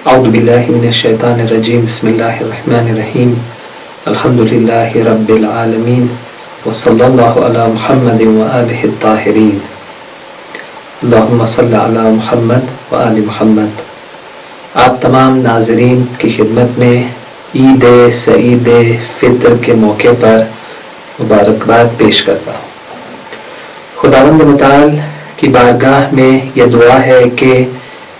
اعوذ باللہ من الشیطان الرجیم بسم اللہ الرحمن الرحیم الحمد للہ رب العالمین وصلی اللہ علی محمد وآلہ الطاہرین اللہم صلی علی محمد وآل محمد۔ آپ تمام ناظرین کی خدمت میں عید سعید فطر کے موقع پر مبارکباد پیش کرتا ہوں۔ خداوند متعال کی بارگاہ میں یہ دعا ہے کہ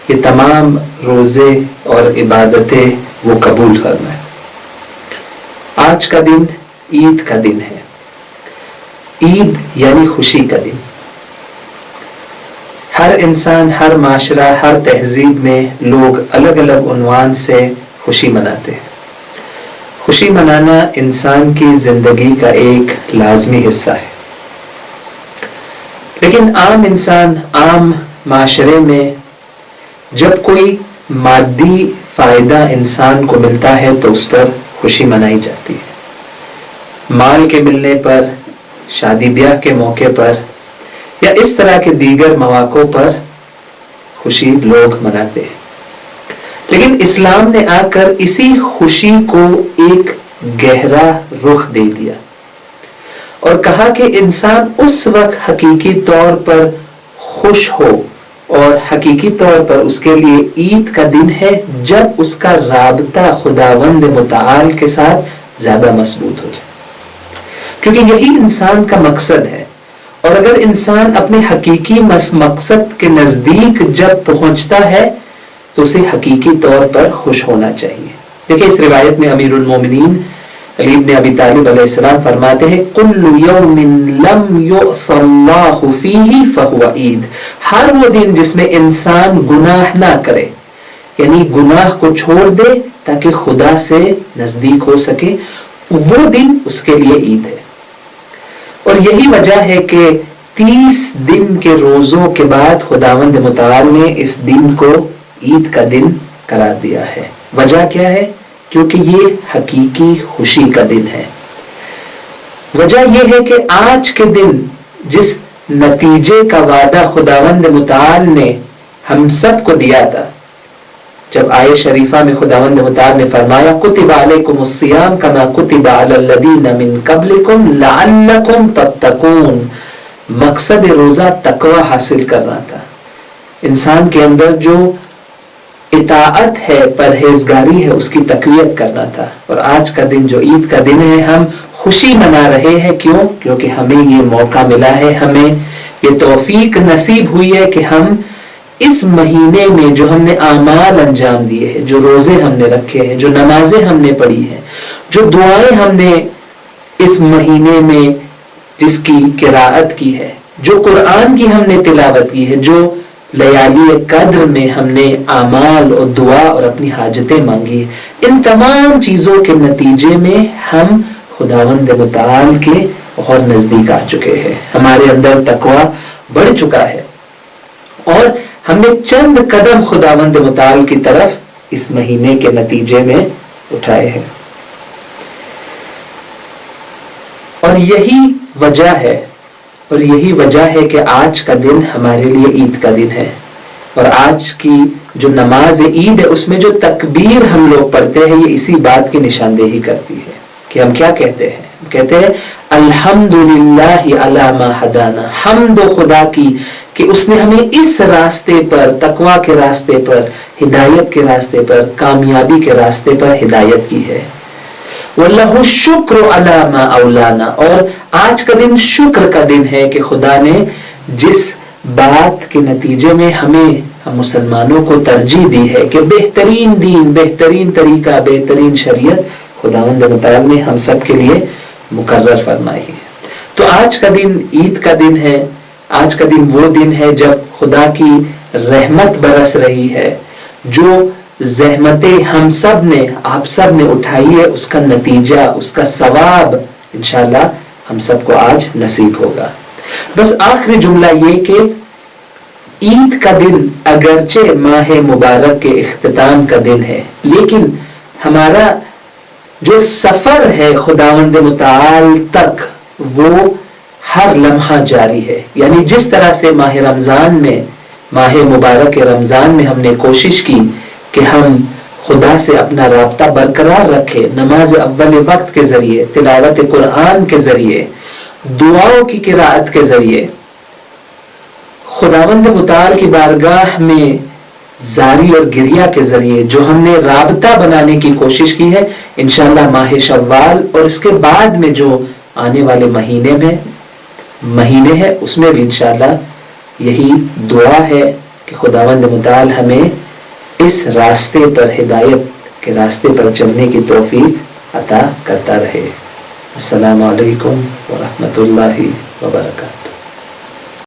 یہ تمام روزے اور عبادتیں وہ قبول فرمائے۔ آج کا دن عید کا دن ہے۔ عید یعنی خوشی کا دن۔ ہر انسان، ہر معاشرہ، ہر تہذیب میں لوگ الگ الگ عنوان سے خوشی مناتے ہیں۔ خوشی منانا انسان کی زندگی کا ایک لازمی حصہ ہے، لیکن عام انسان، عام معاشرے میں جب کوئی مادی فائدہ انسان کو ملتا ہے تو اس پر خوشی منائی جاتی ہے۔ مال کے ملنے پر، شادی بیاہ کے موقع پر یا اس طرح کے دیگر مواقع پر خوشی لوگ مناتے ہیں۔ لیکن اسلام نے آ کر اسی خوشی کو ایک گہرا رخ دے دیا اور کہا کہ انسان اس وقت حقیقی طور پر خوش ہو اور حقیقی طور پر اس کے لیے عید کا دن ہے جب اس کا رابطہ خداوند متعال کے ساتھ زیادہ مضبوط ہو جائے، کیونکہ یہی انسان کا مقصد ہے۔ اور اگر انسان اپنے حقیقی مقصد کے نزدیک جب پہنچتا ہے تو اسے حقیقی طور پر خوش ہونا چاہیے۔ دیکھیں اس روایت میں امیر المومنین علی بن ابی طالب علیہ السلام فرماتے ہیں کل یوم لم یعص اللہ فیہ فہو عید۔ ہر وہ دن جس میں انسان گناہ نہ کرے، یعنی گناہ کو چھوڑ دے تاکہ خدا سے نزدیک ہو سکے، وہ دن اس کے لیے عید ہے۔ اور یہی وجہ ہے کہ 30 دن کے روزوں کے بعد خداوند متعال نے اس دن کو عید کا دن قرار دیا ہے۔ وجہ کیا ہے؟ کیونکہ یہ حقیقی خوشی کا دن ہے۔ وجہ یہ ہے کہ آج کے دن جس نتیجے کا وعدہ خداوند متعال نے ہم سب کو دیا تھا، جب آیہ شریفہ میں خداوند متعال نے فرمایا کتب علیکم الصیام کما کتب علی الذین من قبلکم لعلکم تتقون، مقصد روزہ تقوی حاصل کرنا تھا، انسان کے اندر جو اطاعت ہے، پرہیزگاری ہے، اس کی تقویت کرنا تھا۔ اور آج کا دن جو عید کا دن ہے ہم خوشی منا رہے ہیں، کیوں؟ کیونکہ ہمیں یہ موقع ملا ہے، ہمیں یہ توفیق نصیب ہوئی ہے کہ ہم اس مہینے میں جو ہم نے اعمال انجام دیے ہیں، جو روزے ہم نے رکھے ہیں، جو نمازیں ہم نے پڑھی ہیں، جو دعائیں ہم نے اس مہینے میں جس کی قراءت کی ہے، جو قرآن کی ہم نے تلاوت کی ہے، جو لیالی قدر میں ہم نے اعمال اور دعا اور اپنی حاجتیں مانگی، ان تمام چیزوں کے نتیجے میں ہم خداوند متعال کے اور نزدیک آ چکے ہیں، ہمارے اندر تقوی بڑھ چکا ہے اور ہم نے چند قدم خداوند متعال کی طرف اس مہینے کے نتیجے میں اٹھائے ہیں۔ اور یہی وجہ ہے کہ آج کا دن ہمارے لیے عید کا دن ہے۔ اور آج کی جو نماز عید ہے اس میں جو تکبیر ہم لوگ پڑھتے ہیں یہ اسی بات کی نشاندہی کرتی ہے کہ ہم کیا کہتے ہیں؟ ہم کہتے ہیں الحمدللہ علی ما ہدانا، حمد و خدا کی کہ اس نے ہمیں اس راستے پر، تقوی کے راستے پر، ہدایت کے راستے پر، کامیابی کے راستے پر ہدایت کی ہے۔ وَلَّهُ الشُّكْرُ عَلَى مَا أَوْلَانَا، اور آج کا دن شکر کا دن ہے کہ خدا نے جس بات کے نتیجے میں ہم مسلمانوں کو ترجیح دی ہے کہ بہترین دین، بہترین طریقہ، بہترین شریعت خداوند متعال نے ہم سب کے لیے مقرر فرمائی ہے۔ تو آج کا دن عید کا دن ہے۔ آج کا دن وہ دن ہے جب خدا کی رحمت برس رہی ہے، جو زحمتیں ہم سب نے، آپ سب نے اٹھائی ہے، اس کا نتیجہ، اس کا ثواب انشاءاللہ ہم سب کو آج نصیب ہوگا۔ بس آخری جملہ یہ کہ عید کا دن اگرچہ ماہ مبارک کے اختتام کا دن ہے، لیکن ہمارا جو سفر ہے خداوند متعال تک وہ ہر لمحہ جاری ہے۔ یعنی جس طرح سے ماہ رمضان میں، ماہ مبارک رمضان میں ہم نے کوشش کی کہ ہم خدا سے اپنا رابطہ برقرار رکھے، نماز اول وقت کے ذریعے، تلاوت قرآن کے ذریعے، دعاؤں کی قرأت کے ذریعے، خداوند متعال کی بارگاہ میں زاری اور گریہ کے ذریعے جو ہم نے رابطہ بنانے کی کوشش کی ہے، انشاءاللہ ماہ شوال اور اس کے بعد میں جو آنے والے مہینے ہیں اس میں بھی انشاءاللہ یہی دعا ہے کہ خداوند متعال ہمیں اس راستے پر، ہدایت کے راستے پر چلنے کی توفیق عطا کرتا رہے۔ السلام علیکم ورحمۃ اللہ وبرکاتہ۔